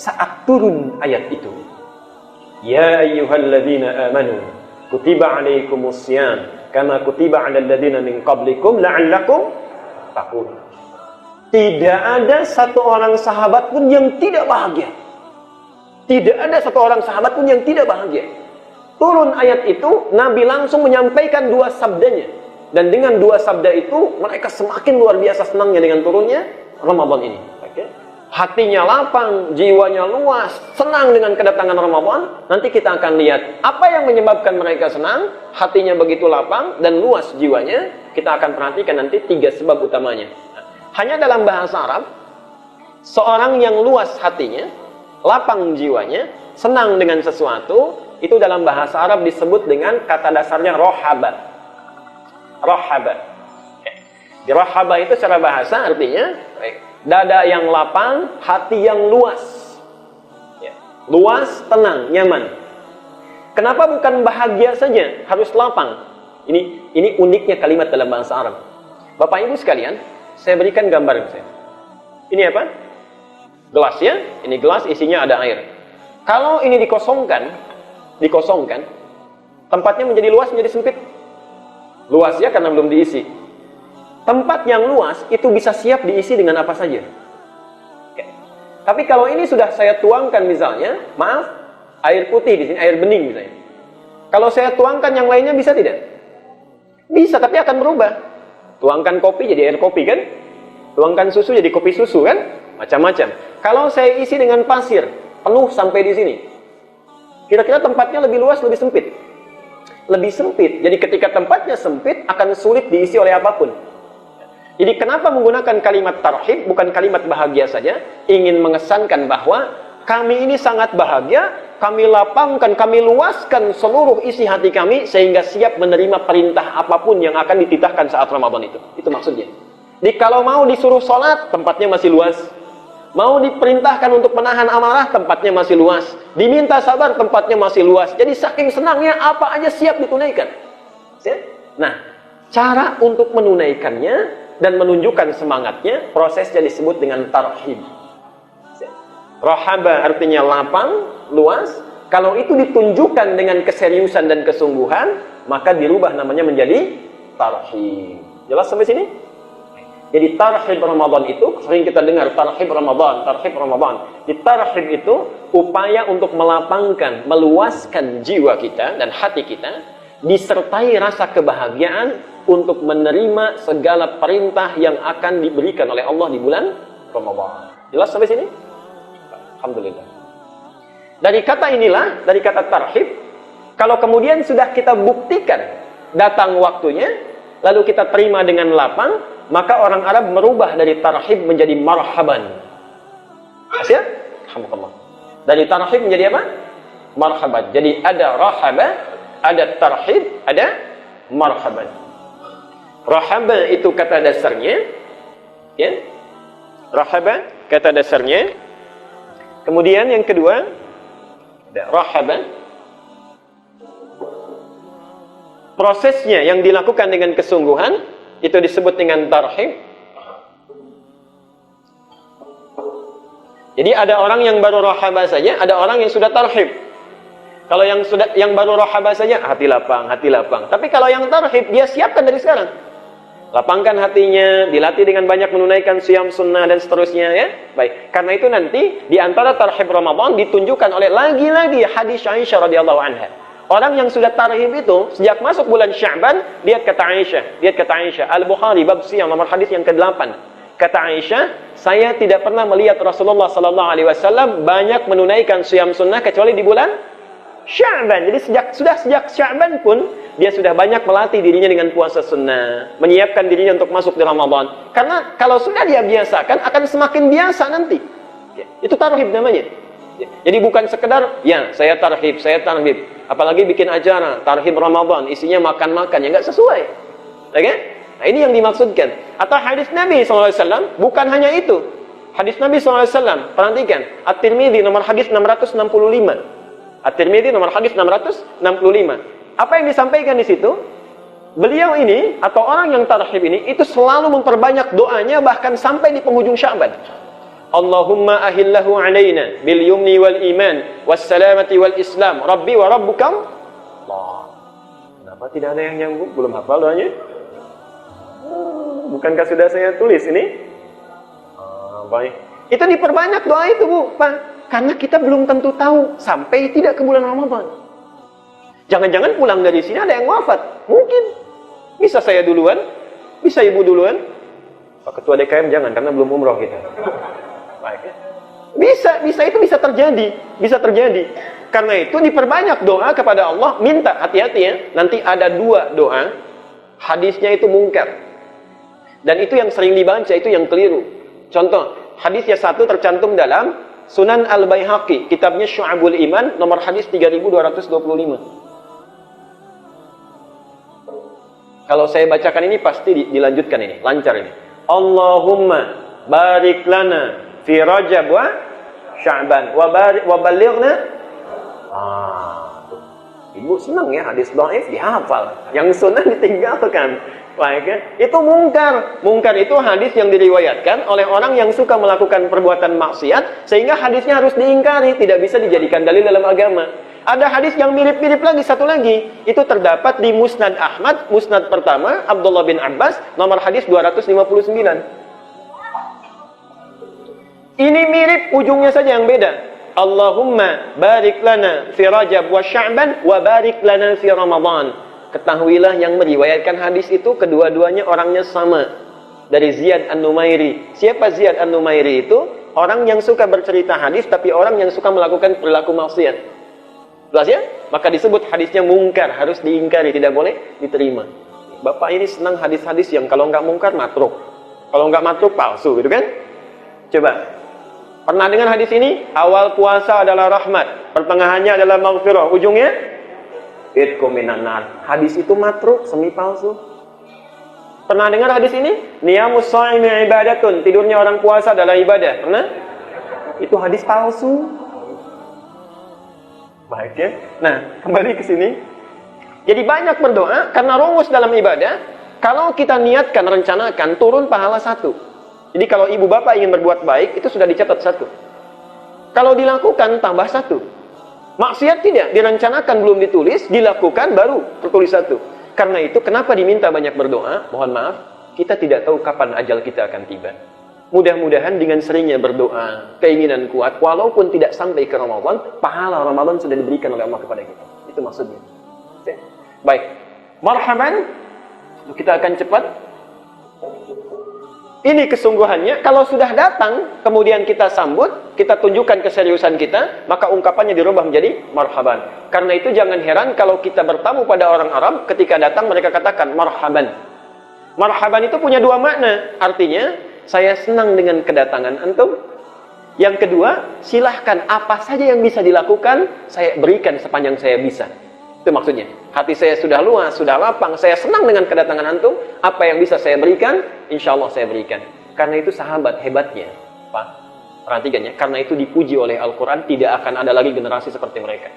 saat turun ayat itu, ya ayyuhalladzina amanu kutiba alaikumussyam kama kutiba alal ladzina min qablikum la'allakum tattaqun. Tidak ada satu orang sahabat pun yang tidak bahagia. Tidak ada satu orang sahabat pun yang tidak bahagia. Turun ayat itu, Nabi langsung menyampaikan dua sabdanya. Dan dengan dua sabda itu, mereka semakin luar biasa senangnya dengan turunnya Ramadan ini. Okay? Hatinya lapang, jiwanya luas, senang dengan kedatangan Ramadan. Nanti kita akan lihat apa yang menyebabkan mereka senang, hatinya begitu lapang dan luas jiwanya. Kita akan perhatikan nanti 3 sebab utamanya. Hanya dalam bahasa Arab, seorang yang luas hatinya, lapang jiwanya, senang dengan sesuatu, itu dalam bahasa Arab disebut dengan kata dasarnya rohaba. Rohaba. Di rohaba itu secara bahasa artinya dada yang lapang, hati yang luas. Luas, tenang, nyaman. Kenapa bukan bahagia saja, harus lapang? Ini uniknya kalimat dalam bahasa Arab. Bapak Ibu sekalian, saya berikan gambar saya. Ini apa? Gelas ya. Ini gelas isinya ada air. Kalau ini dikosongkan, tempatnya menjadi luas, menjadi sempit. Luas ya karena belum diisi. Tempat yang luas itu bisa siap diisi dengan apa saja. Oke. Tapi kalau ini sudah saya tuangkan misalnya, maaf, air putih di sini, air bening misalnya. Kalau saya tuangkan yang lainnya bisa tidak? Bisa, tapi akan berubah. Tuangkan kopi jadi air kopi kan? Tuangkan susu jadi kopi susu kan? Macam-macam. Kalau saya isi dengan pasir, penuh sampai di sini. Kira-kira tempatnya lebih luas, lebih sempit? Lebih sempit. Jadi ketika tempatnya sempit, akan sulit diisi oleh apapun. Jadi kenapa menggunakan kalimat tarhib, bukan kalimat bahagia saja? Ingin mengesankan bahwa kami ini sangat bahagia, kami lapangkan, kami luaskan seluruh isi hati kami, sehingga siap menerima perintah apapun yang akan dititahkan saat Ramadan itu. Itu maksudnya. Jadi kalau mau disuruh sholat, tempatnya masih luas. Mau diperintahkan untuk menahan amarah, tempatnya masih luas. Diminta sabar, tempatnya masih luas. Jadi saking senangnya, apa aja siap ditunaikan. Nah, cara untuk menunaikannya dan menunjukkan semangatnya, prosesnya disebut dengan tarhib. Rohaba artinya lapang, luas. Kalau itu ditunjukkan dengan keseriusan dan kesungguhan, maka dirubah namanya menjadi tarhib. Jelas sampai sini? Jadi tarhib Ramadan itu, sering kita dengar tarhib Ramadan, tarhib Ramadan. Di tarhib itu, upaya untuk melapangkan, meluaskan jiwa kita dan hati kita, disertai rasa kebahagiaan untuk menerima segala perintah yang akan diberikan oleh Allah di bulan Ramadan. Jelas sampai sini? Alhamdulillah. Dari kata inilah, dari kata tarhib, kalau kemudian sudah kita buktikan datang waktunya, lalu kita terima dengan lapang, maka orang Arab merubah dari tarhib menjadi marhaban. Ya? Alhamdulillah. Dari tarhib menjadi apa? Marhaban. Jadi ada rahaba, ada tarhib, ada marhaban. Rahaba itu kata dasarnya, ya. Rahaba kata dasarnya. Kemudian yang kedua, ada rahaba. Prosesnya yang dilakukan dengan kesungguhan itu disebut dengan tarhib. Jadi ada orang yang baru rahaba saja, ada orang yang sudah tarhib. Kalau yang baru rahaba saja, hati lapang, hati lapang. Tapi kalau yang tarhib, dia siapkan dari sekarang. Lapangkan hatinya, dilatih dengan banyak menunaikan siyam sunnah dan seterusnya ya. Baik, karena itu nanti di antara tarhib Ramadan ditunjukkan oleh lagi-lagi hadis Aisyah radhiyallahu anha. Orang yang sudah tarhib itu sejak masuk bulan Sya'ban, lihat kata Aisyah, Al-Bukhari bab siyam nomor hadis yang ke-8. Kata Aisyah, saya tidak pernah melihat Rasulullah sallallahu alaihi wasallam banyak menunaikan siyam sunnah kecuali di bulan Sya'ban. Jadi sejak Sya'ban pun dia sudah banyak melatih dirinya dengan puasa sunnah, menyiapkan dirinya untuk masuk di Ramadan. Karena kalau sudah dia biasakan akan semakin biasa nanti. Itu tarhib namanya. Jadi bukan sekedar ya saya tarhib, apalagi bikin acara tarhib Ramadan isinya makan-makan ya nggak sesuai. Okay? Nah ini yang dimaksudkan. Atau hadis Nabi SAW bukan hanya itu. Hadis Nabi SAW, perhatikan, At-Tirmidzi nomor hadis 665. At-Tirmidzi nomor hadis 665. Apa yang disampaikan di situ? Beliau ini atau orang yang tarhib ini itu selalu memperbanyak doanya bahkan sampai di penghujung Sya'ban. Allahumma ahillahu alaina bil yumni wal iman was salamati wal islam rabbi wa rabbukam Allah. Kenapa tidak ada yang nyambung? Belum hafal doanya? Bukankah sudah saya tulis ini? Baik. Itu diperbanyak doa itu, Bu, Pak. Karena kita belum tentu tahu sampai tidak ke bulan Ramadan. Jangan-jangan pulang dari sini ada yang wafat. Mungkin. Bisa saya duluan, bisa Ibu duluan. Pak Ketua DKM jangan, karena belum umroh kita. Baik ya. Bisa itu bisa terjadi. Karena itu diperbanyak doa kepada Allah, minta, hati-hati ya. Nanti ada 2 doa, hadisnya itu mungkar. Dan itu yang sering dibaca, itu yang keliru. Contoh, hadisnya 1 tercantum dalam Sunan Al-Baihaqi, kitabnya Syu'abul Iman, nomor hadis 3225. Kalau saya bacakan ini pasti dilanjutkan ini, lancar ini. Allahumma barik lana fi Rajab wa Sya'ban wa balighna. Ibu senang ya hadis dhaif dihafal, yang sunnah ditinggalkan. Baik ya? Itu mungkar. Mungkar itu hadis yang diriwayatkan oleh orang yang suka melakukan perbuatan maksiat sehingga hadisnya harus diingkari, tidak bisa dijadikan dalil dalam agama. Ada hadis yang mirip-mirip lagi, satu lagi. Itu terdapat di Musnad Ahmad, Musnad pertama, Abdullah bin Abbas, nomor hadis 259. Ini mirip, ujungnya saja yang beda. Allahumma barik lana fi Rajab wa Sya'ban wa barik lana fi Ramadan. Ketahuilah yang meriwayatkan hadis itu kedua-duanya orangnya sama. Dari Ziyad An-Numairi. Siapa Ziyad An-Numairi itu? Orang yang suka bercerita hadis tapi orang yang suka melakukan perilaku maksiat. Jelas ya? Maka disebut hadisnya mungkar, harus diingkari, tidak boleh diterima. Bapak ini senang hadis-hadis yang kalau nggak mungkar matruk. Kalau nggak matruk palsu, gitu kan? Coba. Pernah dengar hadis ini? Awal puasa adalah rahmat, pertengahannya adalah maghfirah, ujungnya itqu minan nar. Hadis itu matruk, semi palsu. Pernah dengar hadis ini? Niyamus shaimi ibadatun, tidurnya orang puasa adalah ibadah. Pernah? Itu hadis palsu. Baik ya. Nah, kembali ke sini. Jadi banyak berdoa karena rumus dalam ibadah. Kalau kita niatkan, rencanakan, turun pahala 1. Jadi kalau ibu bapak ingin berbuat baik, itu sudah dicatat 1. Kalau dilakukan, tambah 1. Maksiat tidak, direncanakan belum ditulis, dilakukan baru tertulis 1. Karena itu, kenapa diminta banyak berdoa? Mohon maaf, kita tidak tahu kapan ajal kita akan tiba. Mudah-mudahan dengan seringnya berdoa, keinginan kuat, walaupun tidak sampai ke Ramadan, pahala Ramadan sudah diberikan oleh Allah kepada kita. Itu maksudnya. Oke. Baik. Marhaban. Kita akan cepat. Ini kesungguhannya, kalau sudah datang, kemudian kita sambut, kita tunjukkan keseriusan kita, maka ungkapannya dirubah menjadi marhaban. Karena itu jangan heran kalau kita bertamu pada orang Arab, ketika datang mereka katakan marhaban. Marhaban itu punya 2 makna. Artinya, saya senang dengan kedatangan antum. Yang kedua, silahkan apa saja yang bisa dilakukan, saya berikan sepanjang saya bisa. Itu maksudnya. Hati saya sudah luas, sudah lapang, saya senang dengan kedatangan antum. Apa yang bisa saya berikan, insya Allah saya berikan. Karena itu sahabat hebatnya, Pak. Perhatikan ya, karena itu dipuji oleh Al-Quran, tidak akan ada lagi generasi seperti mereka.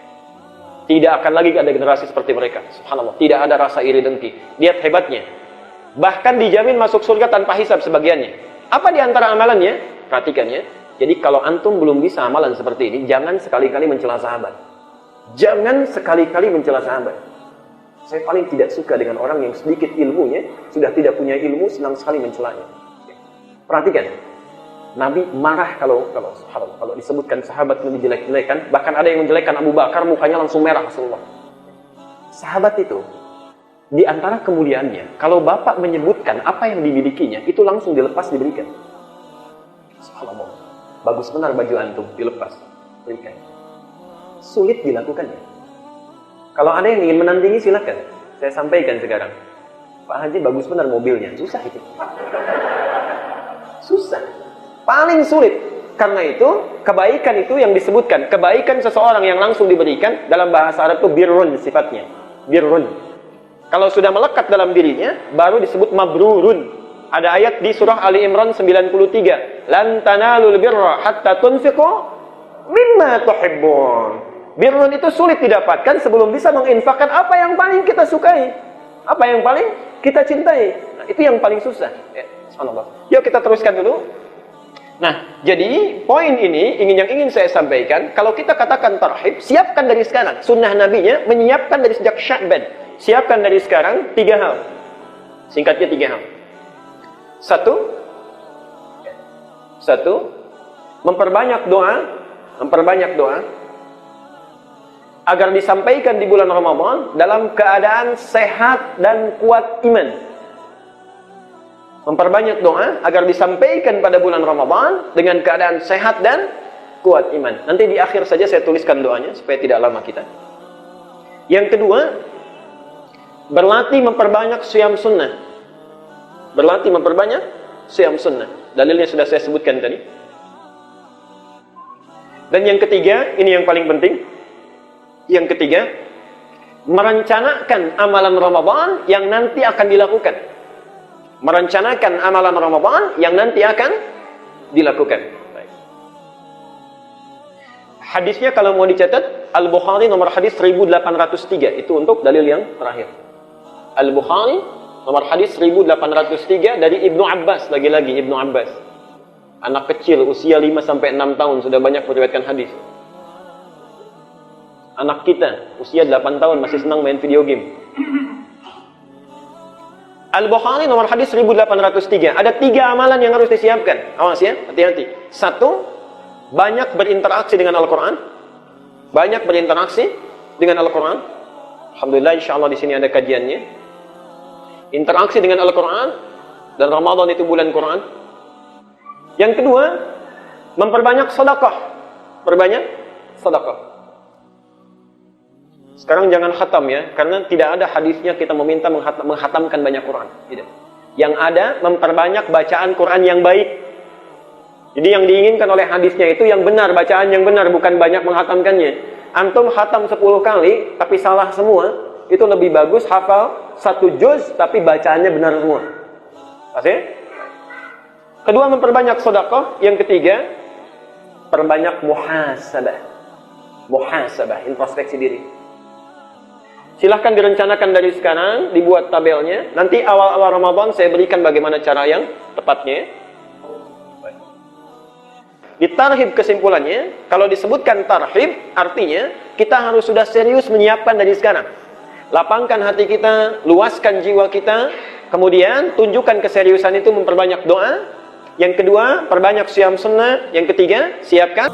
Tidak akan lagi ada generasi seperti mereka. Subhanallah, tidak ada rasa iri dengki. Lihat hebatnya. Bahkan dijamin masuk surga tanpa hisab sebagiannya. Apa di antara amalannya? Perhatikan ya. Jadi kalau antum belum bisa amalan seperti ini, jangan sekali-kali mencela sahabat. Jangan sekali-kali mencela sahabat. Saya paling tidak suka dengan orang yang sedikit ilmunya, sudah tidak punya ilmu, senang sekali mencelanya. Perhatikan, Nabi marah kalau disebutkan sahabat yang dijelek-jelekan, bahkan ada yang menjelekkan Abu Bakar, mukanya langsung merah Rasulullah. Sahabat itu, di antara kemuliaannya, kalau bapak menyebutkan apa yang dimilikinya, itu langsung dilepas, diberikan. Subhanallah. Bagus benar baju antum, dilepas, berikan. Sulit dilakukannya. Kalau ada yang ingin menandingi, silakan. Saya sampaikan sekarang. Pak Haji, bagus benar mobilnya. Susah itu. Susah. Paling sulit. Karena itu, kebaikan itu yang disebutkan. Kebaikan seseorang yang langsung diberikan, dalam bahasa Arab itu birrun sifatnya. Birrun. Kalau sudah melekat dalam dirinya, baru disebut mabrurun. Ada ayat di surah Ali Imran 93. Lan tanalul birra hatta tunfiqu mimma tuhibbun. Birrun itu sulit didapatkan sebelum bisa menginfakkan apa yang paling kita sukai. Apa yang paling kita cintai. Nah, itu yang paling susah. Ya, subhanallah. Yuk kita teruskan dulu. Nah, jadi poin ini yang ingin saya sampaikan, kalau kita katakan tarhib, siapkan dari sekarang. Sunnah Nabinya menyiapkan dari sejak Sya'ban. Siapkan dari sekarang 3 hal. Singkatnya 3 hal. Satu, memperbanyak doa agar disampaikan di bulan Ramadan dalam keadaan sehat dan kuat iman. Memperbanyak doa agar disampaikan pada bulan Ramadan dengan keadaan sehat dan kuat iman. Nanti di akhir saja saya tuliskan doanya supaya tidak lama kita. Yang kedua, berlatih memperbanyak siyam sunnah. Berlatih memperbanyak siyam sunnah. Dalilnya sudah saya sebutkan tadi. Dan yang ketiga, ini yang paling penting. Yang ketiga, merencanakan amalan Ramadan yang nanti akan dilakukan. Merencanakan amalan Ramadan yang nanti akan dilakukan. Baik. Hadisnya kalau mau dicatat, Al-Bukhari nomor hadis 1803. Itu untuk dalil yang terakhir. Al-Bukhari nomor hadis 1803 dari Ibnu Abbas. Lagi-lagi Ibnu Abbas. Anak kecil usia 5-6 tahun sudah banyak meriwayatkan hadis. Anak kita usia 8 tahun masih senang main video game. Al-Bukhari nomor hadis 1803. Ada 3 amalan yang harus disiapkan. Awas ya, hati-hati. 1, banyak berinteraksi dengan Al-Quran. Banyak berinteraksi dengan Al-Quran. Alhamdulillah, insyaAllah di sini ada kajiannya. Interaksi dengan Al-Quran. Dan Ramadan itu bulan Quran. Yang kedua, memperbanyak sedekah. Perbanyak sedekah. Sekarang jangan khatam ya, karena tidak ada hadisnya kita meminta menghatamkan banyak Quran. Tidak. Yang ada, memperbanyak bacaan Quran yang baik. Jadi yang diinginkan oleh hadisnya itu yang benar, bacaan yang benar, bukan banyak menghatamkannya. Antum khatam 10 kali, tapi salah semua, itu lebih bagus hafal 1 juz, tapi bacaannya benar semua. Pasti? Kedua, memperbanyak sedekah. Yang ketiga, perbanyak muhasabah. Muhasabah, introspeksi diri. Silahkan direncanakan dari sekarang, dibuat tabelnya. Nanti awal-awal Ramadan saya berikan bagaimana cara yang tepatnya. Di tarhib kesimpulannya, kalau disebutkan tarhib, artinya kita harus sudah serius menyiapkan dari sekarang. Lapangkan hati kita, luaskan jiwa kita, kemudian tunjukkan keseriusan itu memperbanyak doa. Yang kedua, perbanyak siyam sunnah. Yang ketiga, siapkan